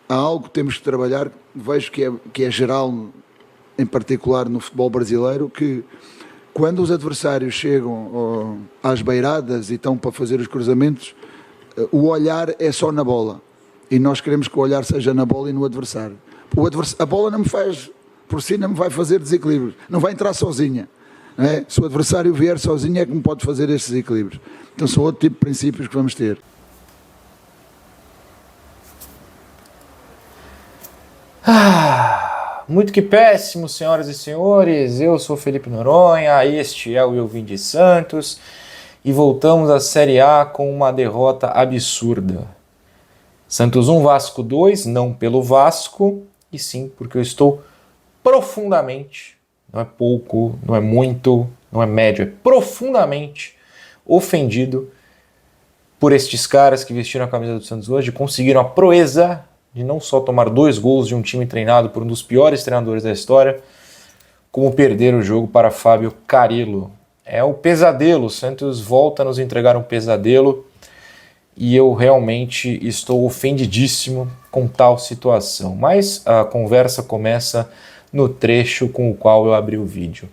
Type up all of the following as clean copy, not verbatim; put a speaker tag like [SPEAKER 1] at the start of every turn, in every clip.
[SPEAKER 1] há algo que temos que trabalhar, vejo que é geral, em particular no futebol brasileiro, que quando os adversários chegam às beiradas e estão para fazer os cruzamentos, o olhar é só na bola. E nós queremos que o olhar seja na bola e no adversário. A bola não me faz, por si não me vai fazer desequilíbrios, não vai entrar sozinha. Não é? Se o adversário vier sozinho é que me pode fazer estes desequilíbrios. Então são outro tipo de princípios que vamos ter.
[SPEAKER 2] Muito que péssimo, senhoras e senhores. Eu sou Felipe Noronha, este é o Eu Vim de Santos e voltamos à Série A com uma derrota absurda. Santos 1, Vasco 2, não pelo Vasco, e sim porque eu estou profundamente, não é pouco, não é muito, não é médio, é profundamente ofendido por estes caras que vestiram a camisa do Santos hoje, conseguiram a proeza de não só tomar 2 gols de um time treinado por um dos piores treinadores da história, como perder o jogo para Fábio Carilo. É o pesadelo, o Santos volta a nos entregar um pesadelo e eu realmente estou ofendidíssimo com tal situação. Mas a conversa começa no trecho com o qual eu abri o vídeo.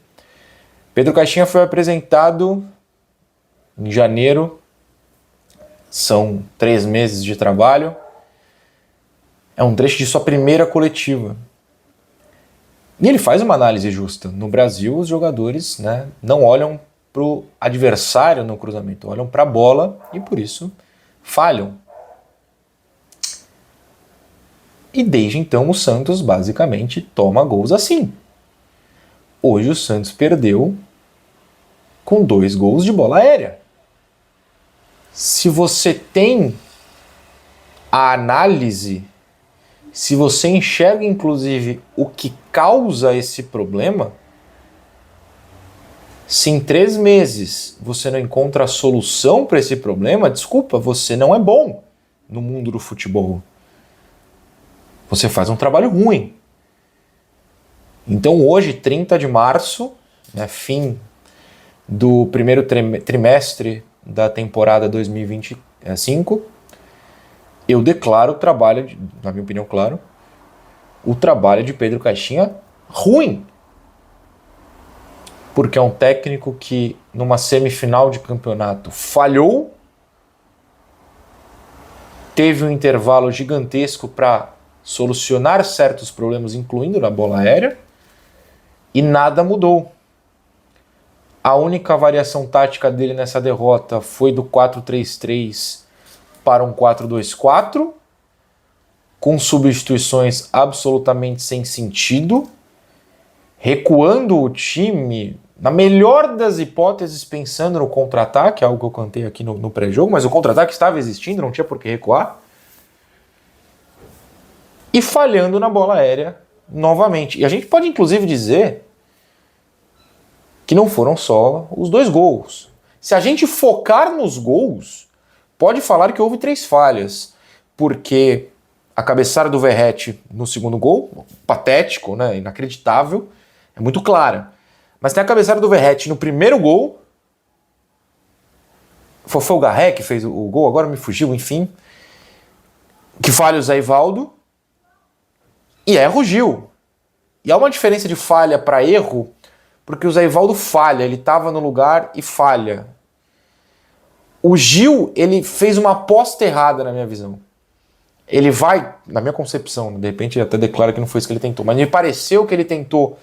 [SPEAKER 2] Pedro Caixinha foi apresentado em janeiro, são 3 meses de trabalho. É um trecho de sua primeira coletiva. E ele faz uma análise justa. No Brasil, os jogadores, não olham para o adversário no cruzamento, olham para a bola e, por isso, falham. E desde então, o Santos, basicamente, toma gols assim. Hoje, o Santos perdeu com 2 gols de bola aérea. Se você tem a análise, se você enxerga, inclusive, o que causa esse problema, se em 3 meses você não encontra a solução para esse problema, desculpa, você não é bom no mundo do futebol. Você faz um trabalho ruim. Então hoje, 30 de março, fim do primeiro trimestre da temporada 2025, eu declaro o trabalho, na minha opinião, claro, o trabalho de Pedro Caixinha ruim. Porque é um técnico que, numa semifinal de campeonato, falhou, teve um intervalo gigantesco para solucionar certos problemas, incluindo na bola aérea, e nada mudou. A única variação tática dele nessa derrota foi do 4-3-3 para um 4-2-4, com substituições absolutamente sem sentido, recuando o time, na melhor das hipóteses, pensando no contra-ataque, algo que eu cantei aqui no pré-jogo, mas o contra-ataque estava existindo, não tinha por que recuar, e falhando na bola aérea novamente. E a gente pode inclusive dizer que não foram só os 2 gols. Se a gente focar nos gols, pode falar que houve 3 falhas, porque a cabeçada do Verratti no segundo gol, patético, inacreditável, é muito clara. Mas tem a cabeçada do Verratti no primeiro gol, foi o Garré que fez o gol, agora me fugiu, enfim, que falha o Zé Ivaldo, e erra o Gil. E há uma diferença de falha para erro, porque o Zé Ivaldo falha, ele estava no lugar e falha. O Gil, ele fez uma aposta errada na minha visão. Ele vai, na minha concepção, de repente ele até declara que não foi isso que ele tentou, mas me pareceu que ele tentou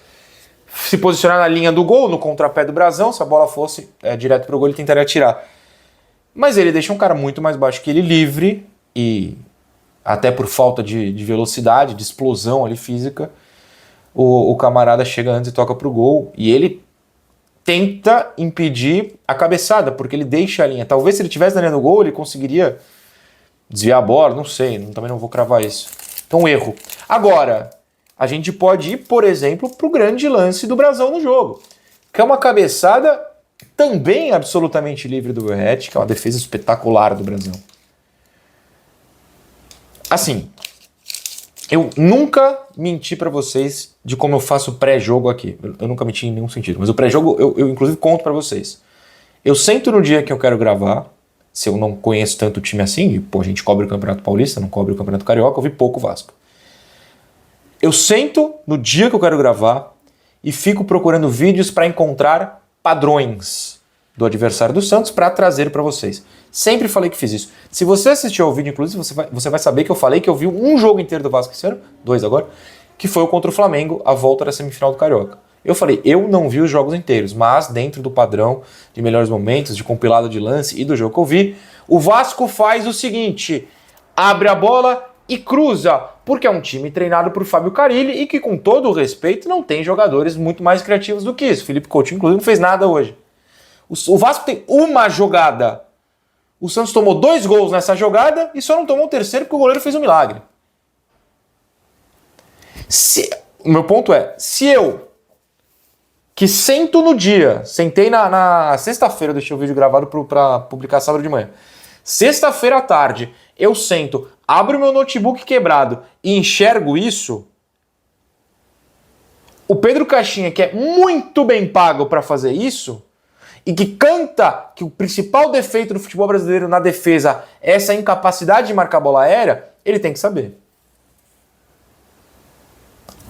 [SPEAKER 2] se posicionar na linha do gol, no contrapé do brasão, se a bola fosse direto pro gol ele tentaria atirar. Mas ele deixa um cara muito mais baixo que ele livre, e até por falta de velocidade, de explosão ali física, o camarada chega antes e toca pro gol, e ele tenta impedir a cabeçada, porque ele deixa a linha. Talvez se ele tivesse na linha do gol, ele conseguiria desviar a bola, não sei, também não vou cravar isso. Então, erro. Agora, a gente pode ir, por exemplo, pro grande lance do brasão no jogo, que é uma cabeçada também absolutamente livre do Verratti, que é uma defesa espetacular do brasão. Assim, eu nunca menti pra vocês de como eu faço pré-jogo aqui. Eu nunca menti em nenhum sentido. Mas o pré-jogo, eu inclusive conto pra vocês. Eu sento no dia que eu quero gravar, se eu não conheço tanto o time assim, e a gente cobre o Campeonato Paulista, não cobre o Campeonato Carioca, eu vi pouco Vasco. Eu sento no dia que eu quero gravar e fico procurando vídeos para encontrar padrões do adversário do Santos para trazer para vocês. Sempre falei que fiz isso. Se você assistiu ao vídeo, inclusive, você vai saber que eu falei que eu vi um jogo inteiro do Vasco esse ano, 2 agora, que foi o contra o Flamengo, a volta da semifinal do Carioca. Eu falei, eu não vi os jogos inteiros, mas dentro do padrão de melhores momentos, de compilado de lance e do jogo que eu vi, o Vasco faz o seguinte, abre a bola e cruza, porque é um time treinado por Fábio Carille e que, com todo o respeito, não tem jogadores muito mais criativos do que isso. Felipe Coutinho, inclusive, não fez nada hoje. O Vasco tem uma jogada. O Santos tomou 2 gols nessa jogada e só não tomou o terceiro porque o goleiro fez um milagre. O meu ponto é, se eu, que sento no dia, sentei na sexta-feira, deixei o vídeo gravado para publicar sábado de manhã, sexta-feira à tarde, eu sento, abro meu notebook quebrado e enxergo isso, o Pedro Caixinha, que é muito bem pago para fazer isso, e que canta que o principal defeito do futebol brasileiro na defesa é essa incapacidade de marcar bola aérea, ele tem que saber.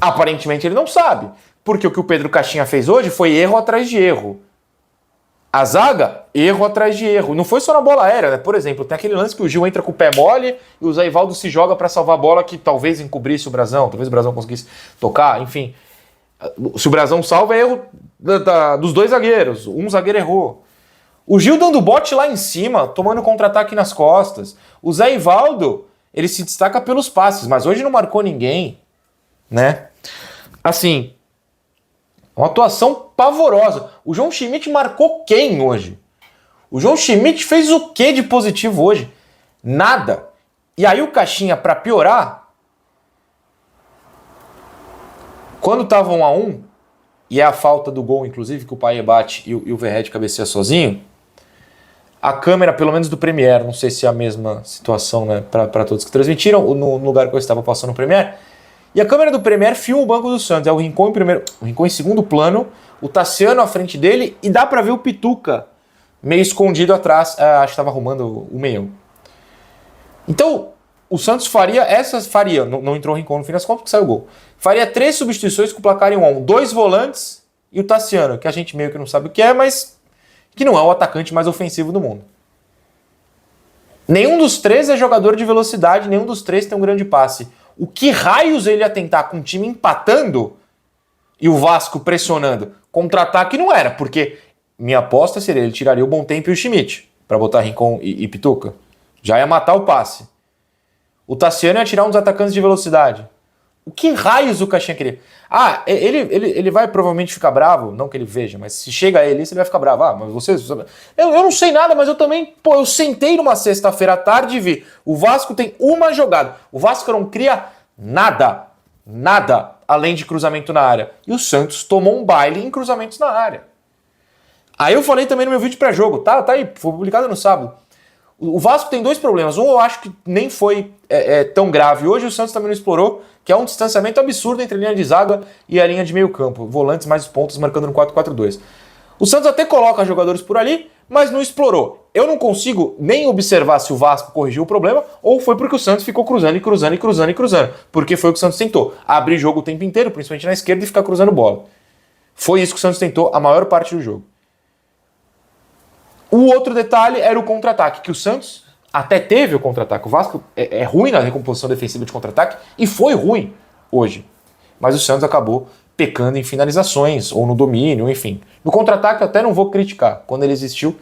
[SPEAKER 2] Aparentemente ele não sabe, porque o que o Pedro Caixinha fez hoje foi erro atrás de erro. A zaga, erro atrás de erro. Não foi só na bola aérea, né? Por exemplo, tem aquele lance que o Gil entra com o pé mole e o Zé Ivaldo se joga para salvar a bola que talvez encobrisse o Brazão, talvez o Brazão conseguisse tocar, enfim. Se o Brazão salva, é erro dos 2 zagueiros. Um zagueiro errou. O Gil dando bote lá em cima, tomando contra-ataque nas costas. O Zé Ivaldo, ele se destaca pelos passes, mas hoje não marcou ninguém, né? Assim, uma atuação pavorosa. O João Schmidt marcou quem hoje? O João Schmidt fez o que de positivo hoje? Nada. E aí o Caixinha, para piorar, quando tava 1-1, e é a falta do gol, inclusive, que o Payet bate e o Verratti cabeceia sozinho, a câmera, pelo menos do Premiere, não sei se é a mesma situação, né, para todos que transmitiram, no lugar que eu estava passando o Premiere, e a câmera do Premiere filma o banco do Santos, é o Rincon o Rincon em segundo plano, o Tassiano à frente dele, e dá para ver o Pituca meio escondido atrás, acho que estava arrumando o meião. Então, o Santos faria, não entrou o Rincon no fim das contas porque saiu o gol, faria 3 substituições com o placar em 1-1, 2 volantes e o Tassiano, que a gente meio que não sabe o que é, mas que não é o atacante mais ofensivo do mundo. Nenhum dos 3 é jogador de velocidade, nenhum dos 3 tem um grande passe. O que raios ele ia tentar com o time empatando e o Vasco pressionando? Contra-ataque não era, porque minha aposta seria ele tiraria o Bontempo e o Schmidt para botar Rincon e Pituca. Já ia matar o passe. O Tassiano ia tirar uns atacantes de velocidade. O que raios o Caixinha queria? Ele vai provavelmente ficar bravo, não que ele veja, mas se chega a ele, ele vai ficar bravo. Mas você... Eu não sei nada, mas eu também... eu sentei numa sexta-feira à tarde e vi. O Vasco tem uma jogada. O Vasco não cria nada. Nada além de cruzamento na área. E o Santos tomou um baile em cruzamentos na área. Aí eu falei também no meu vídeo pré-jogo. Tá aí, foi publicado no sábado. O Vasco tem 2 problemas. Um eu acho que nem foi tão grave. Hoje o Santos também não explorou, que é um distanciamento absurdo entre a linha de zaga e a linha de meio campo. Volantes mais os pontos marcando no 4-4-2. O Santos até coloca jogadores por ali, mas não explorou. Eu não consigo nem observar se o Vasco corrigiu o problema ou foi porque o Santos ficou cruzando. Porque foi o que o Santos tentou. Abrir jogo o tempo inteiro, principalmente na esquerda, e ficar cruzando bola. Foi isso que o Santos tentou a maior parte do jogo. O outro detalhe era o contra-ataque, que o Santos até teve o contra-ataque. O Vasco é ruim na recomposição defensiva de contra-ataque e foi ruim hoje. Mas o Santos acabou pecando em finalizações ou no domínio, enfim. No contra-ataque eu até não vou criticar. Quando ele existiu,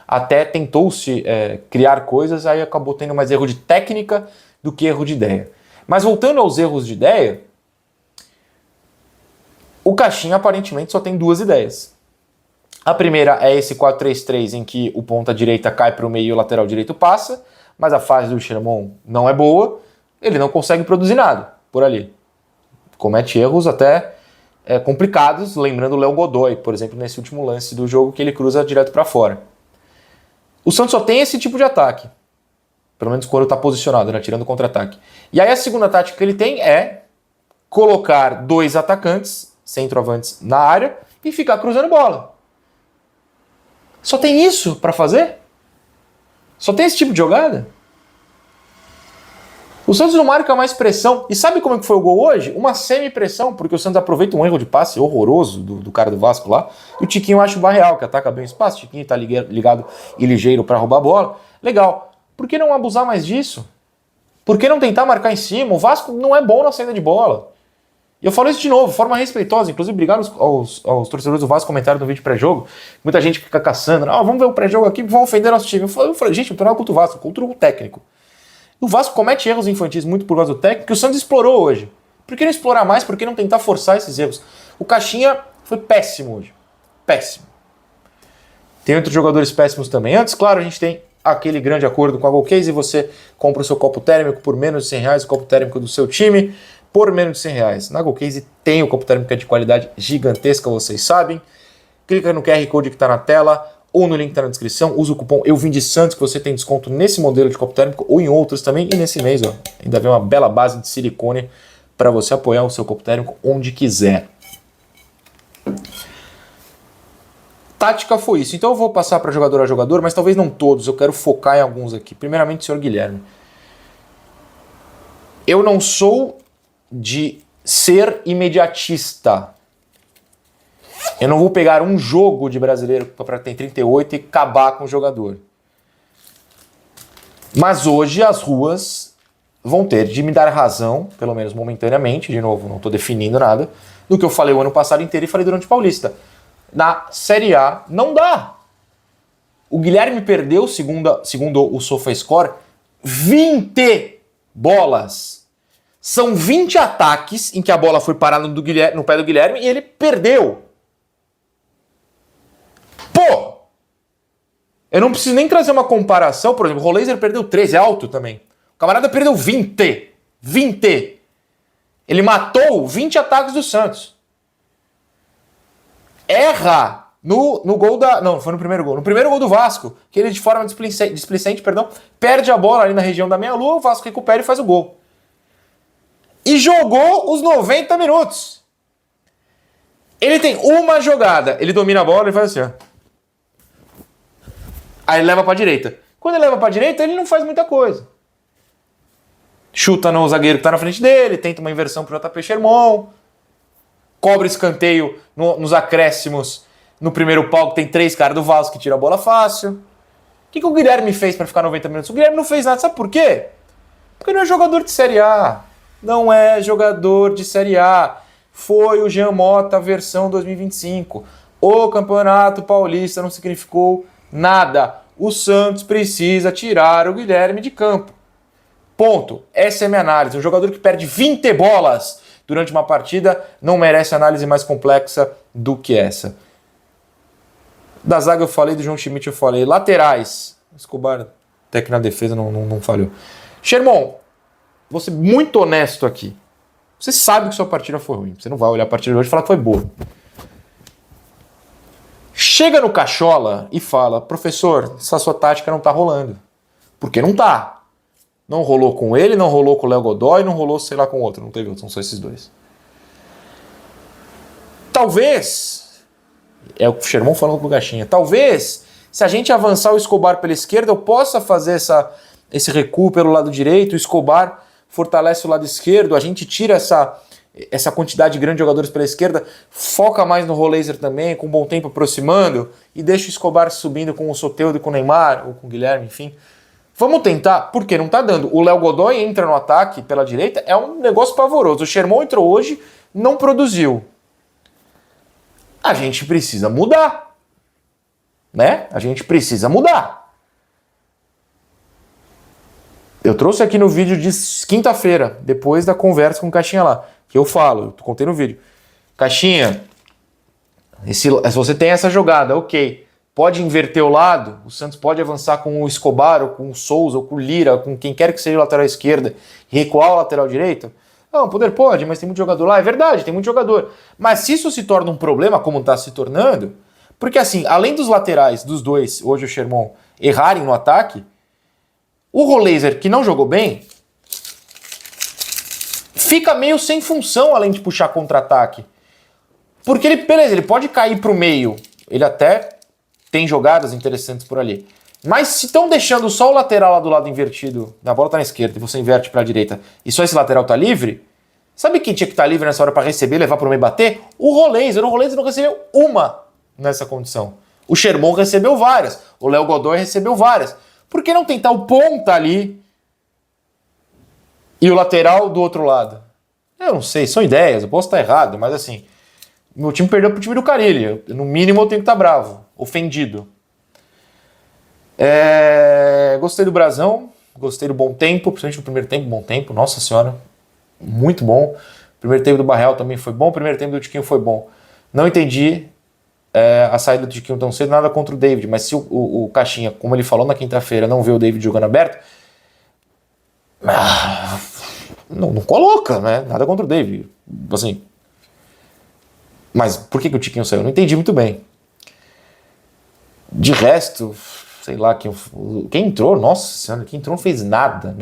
[SPEAKER 2] até tentou-se criar coisas, aí acabou tendo mais erro de técnica do que erro de ideia. Mas voltando aos erros de ideia, o Caixinha aparentemente só tem 2 ideias. A primeira é esse 4-3-3 em que o ponta direita cai para o meio e o lateral direito passa, mas a fase do Xermon não é boa, ele não consegue produzir nada por ali. Comete erros até complicados, lembrando o Léo Godoy, por exemplo, nesse último lance do jogo que ele cruza direto para fora. O Santos só tem esse tipo de ataque, pelo menos quando está posicionado, né, tirando o contra-ataque. E aí a segunda tática que ele tem é colocar 2 atacantes, centroavantes na área e ficar cruzando bola. Só tem isso para fazer? Só tem esse tipo de jogada? O Santos não marca mais pressão. E sabe como é que foi o gol hoje? Uma semi-pressão, porque o Santos aproveita um erro de passe horroroso do cara do Vasco lá. E o Tiquinho acha o Barreal, que ataca bem o espaço. O Tiquinho tá ligado e ligeiro para roubar a bola. Legal. Por que não abusar mais disso? Por que não tentar marcar em cima? O Vasco não é bom na saída de bola. E eu falo isso de novo, de forma respeitosa. Inclusive, obrigado aos torcedores do Vasco comentaram no vídeo pré-jogo. Muita gente fica caçando. Vamos ver o pré-jogo aqui, vão ofender nosso time. Eu falei, gente, eu tô contra o Vasco, contra o técnico. O Vasco comete erros infantis muito por causa do técnico que o Santos explorou hoje. Por que não explorar mais? Por que não tentar forçar esses erros? O Caixinha foi péssimo hoje. Péssimo. Tem outros jogadores péssimos também. Antes, claro, a gente tem aquele grande acordo com a Golcase e você compra o seu copo térmico por menos de R$100, o copo térmico do seu time por menos de R$100. Na Golcase tem o copo térmico que é de qualidade gigantesca, vocês sabem. Clica no QR Code que está na tela ou no link que está na descrição, usa o cupom EUVINDESANTOS que você tem desconto nesse modelo de copo térmico ou em outros também. E nesse mês, ó, ainda vem uma bela base de silicone para você apoiar o seu copo térmico onde quiser. Tática foi isso. Então eu vou passar para jogador a jogador, mas talvez não todos, eu quero focar em alguns aqui. Primeiramente, senhor Guilherme. Eu não sou de ser imediatista. Eu não vou pegar um jogo de brasileiro para ter 38 e acabar com o jogador. Mas hoje as ruas vão ter de me dar razão, pelo menos momentaneamente, de novo, não estou definindo nada, do que eu falei o ano passado inteiro e falei durante o Paulista. Na Série A não dá. O Guilherme perdeu, segundo o SofaScore, 20 bolas. São 20 ataques em que a bola foi parar no pé do Guilherme e ele perdeu. Pô! Eu não preciso nem trazer uma comparação. Por exemplo, o Roleiser perdeu 13, é alto também. O camarada perdeu 20. 20. Ele matou 20 ataques do Santos. Erra no gol da... Não, foi no primeiro gol. No primeiro gol do Vasco, que ele de forma displicente, perde a bola ali na região da meia-lua, o Vasco recupera e faz o gol. E jogou os 90 minutos. Ele tem uma jogada, ele domina a bola e faz assim, ó. Aí ele leva pra direita. Quando ele leva pra direita, ele não faz muita coisa. Chuta no zagueiro que tá na frente dele, tenta uma inversão pro JP Sherman, cobra escanteio nos acréscimos no primeiro pau, que tem 3 caras do Vasco que tira a bola fácil. O que o Guilherme fez pra ficar 90 minutos? O Guilherme não fez nada, sabe por quê? Porque não é jogador de Série A. Não é jogador de Série A. Foi o Jean Mota versão 2025. O Campeonato Paulista não significou nada. O Santos precisa tirar o Guilherme de campo. Ponto. Essa é a minha análise. Um jogador que perde 20 bolas durante uma partida não merece análise mais complexa do que essa. Da zaga eu falei, do João Schmidt eu falei. Laterais. Escobar até que na defesa não falhou. Sherman, vou ser muito honesto aqui. Você sabe que sua partida foi ruim. Você não vai olhar a partida de hoje e falar que foi boa. Chega no Cachola e fala, professor, essa sua tática não tá rolando. Porque não tá. Não rolou com ele, não rolou com o Léo Godoy, não rolou, sei lá, com outro. Não teve outro, são só esses dois. Talvez, é o Sherman falando pro Gaxinha, talvez, se a gente avançar o Escobar pela esquerda, eu possa fazer esse recuo pelo lado direito, o Escobar fortalece o lado esquerdo, a gente tira essa quantidade grande de jogadores pela esquerda, foca mais no Roleiser também, com um bom tempo aproximando, e deixa o Escobar subindo com o Soteldo e com o Neymar, ou com o Guilherme, enfim. Vamos tentar, porque não tá dando. O Léo Godoy entra no ataque pela direita, é um negócio pavoroso. O Sherman entrou hoje, não produziu. A gente precisa mudar. Né? A gente precisa mudar. Eu trouxe aqui no vídeo de quinta-feira, depois da conversa com o Caixinha lá, que eu falo, eu contei no vídeo. Caixinha, se você tem essa jogada, ok. Pode inverter o lado, o Santos pode avançar com o Escobar, ou com o Souza, ou com o Lira, com quem quer que seja o lateral esquerda, e recuar o lateral direito? Não, poder pode, mas tem muito jogador lá. É verdade, tem muito jogador. Mas se isso se torna um problema, como está se tornando, porque assim, além dos laterais, dos dois, hoje o Sherman, errarem no ataque, o Roleiser, que não jogou bem, fica meio sem função além de puxar contra-ataque. Porque beleza, ele pode cair para o meio, ele até tem jogadas interessantes por ali. Mas se estão deixando só o lateral lá do lado invertido, a bola tá na esquerda e você inverte pra direita, e só esse lateral tá livre, sabe quem tinha que estar livre nessa hora pra receber, levar pro meio e bater? O Rolenzer. O Rolenzer não recebeu uma nessa condição. O Sherman recebeu várias. O Léo Godoy recebeu várias. Por que não tentar o ponta ali e o lateral do outro lado? Eu não sei, são ideias, eu posso estar errado, mas assim, meu time perdeu pro time do Carille. No mínimo eu tenho que estar bravo, ofendido. Gostei do Brasão, gostei do bom tempo, principalmente no primeiro tempo, bom tempo, nossa senhora, muito bom. O primeiro tempo do Barreal também foi bom, o primeiro tempo do Tiquinho foi bom. Não entendi a saída do Tiquinho tão cedo, nada contra o David, mas se o Caixinha, como ele falou na quinta-feira, não vê o David jogando aberto, não coloca, né? Nada contra o David, assim. Mas por que o Tiquinho saiu? Eu não entendi muito bem. De resto, sei lá, quem entrou, nossa senhora, quem entrou não fez nada.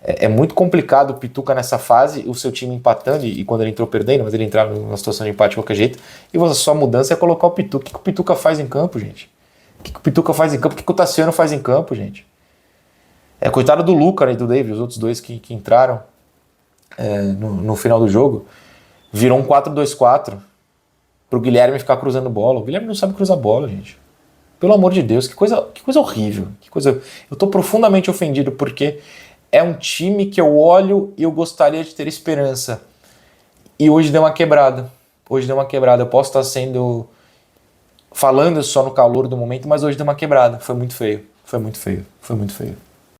[SPEAKER 2] É muito complicado o Pituca nessa fase, o seu time empatando, e quando ele entrou perdendo, mas ele entrava numa situação de empate de qualquer jeito, e a sua mudança é colocar o Pituca. O que o Pituca faz em campo, gente? O que o Pituca faz em campo? O que o Tassiano faz em campo, gente? Coitado do Luca e do David, os outros dois que entraram no final do jogo, virou um 4-2-4 pro Guilherme ficar cruzando bola. O Guilherme não sabe cruzar bola, gente. Pelo amor de Deus, que coisa horrível. Eu tô profundamente ofendido porque é um time que eu olho e eu gostaria de ter esperança. E hoje deu uma quebrada. Eu posso estar falando só no calor do momento, mas hoje deu uma quebrada. Foi muito feio.